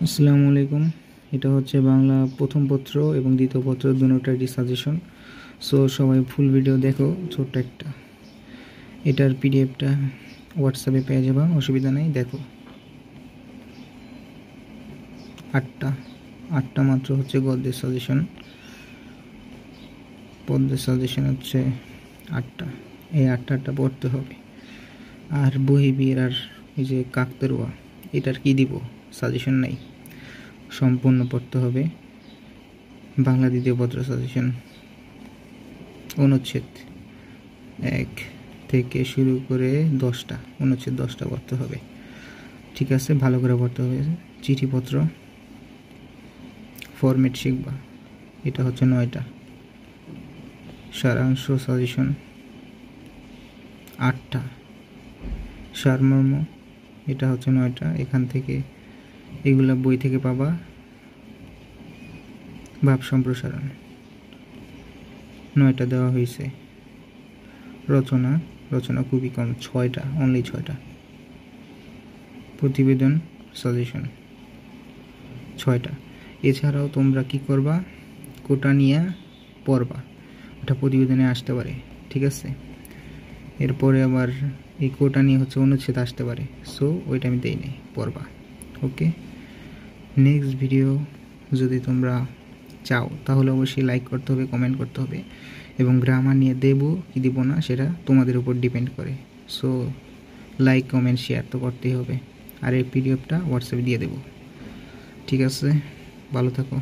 আসসালামু আলাইকুম। এটা হচ্ছে বাংলা প্রথম পত্র এবং দ্বিতীয় পত্র দুটোটারই সাজেশন। সো সবাই ফুল ভিডিও দেখো। ছোট্ট একটা এটার পিডিএফটা হোয়াটসঅ্যাপে পেয়ে যাবা, অসুবিধা নেই। দেখো আটটা মাত্র হচ্ছে গদ্যের সাজেশন, পদ্যের সাজেশন হচ্ছে আটটা। এই আটটা পড়তে হবে। আর বহিবীর আর এই যে কাকতারুয়া এটার কি দিব, সাজেশন নাই, সম্পূর্ণ পড়তে হবে। বাংলা দ্বিতীয় পত্র সাজেশন অনুচ্ছেদ 1 থেকে শুরু করে 10টা অনুচ্ছেদ 10টা পড়তে হবে। ঠিক আছে, ভালো করে পড়তে হবে। চিঠিপত্র ফরম্যাট শিখবা, এটা হচ্ছে 9টা। সারাংশ সাজেশন 8টা। সারমর্ম এটা হচ্ছে 9টা। এখান থেকে এগুলা বই থেকে পাবা। ভাব সম্প্রসারণ 9টা দেওয়া হয়েছে। রচনা খুবই কম, 6টা, অনলি 6টা। প্রতিবেদন সাজেশন 6টা। এছাড়াও তোমরা কি করবা, কোটা নিয়ে পড়বা, ওটা প্রতিবেদনে আসতে পারে। ঠিক আছে, এরপরে আবার এই কোটা নিয়ে হচ্ছে অনুচ্ছেদ আসতে পারে। সো ওইটা আমি দেই নাই, পড়বা। ওকে, নেক্সট ভিডিও যদি তোমরা চাও তাহলে অবশ্যই লাইক করতে হবে, কমেন্ট করতে হবে, এবং গ্রামার নিয়ে দেবো কি দিব না সেটা তোমাদের উপর ডিপেন্ড করে। সো লাইক, কমেন্ট, শেয়ার তো করতেই হবে। আর এই পিডিএফটা হোয়াটসঅ্যাপে দিয়ে দেবো। ঠিক আছে, ভালো থাকো।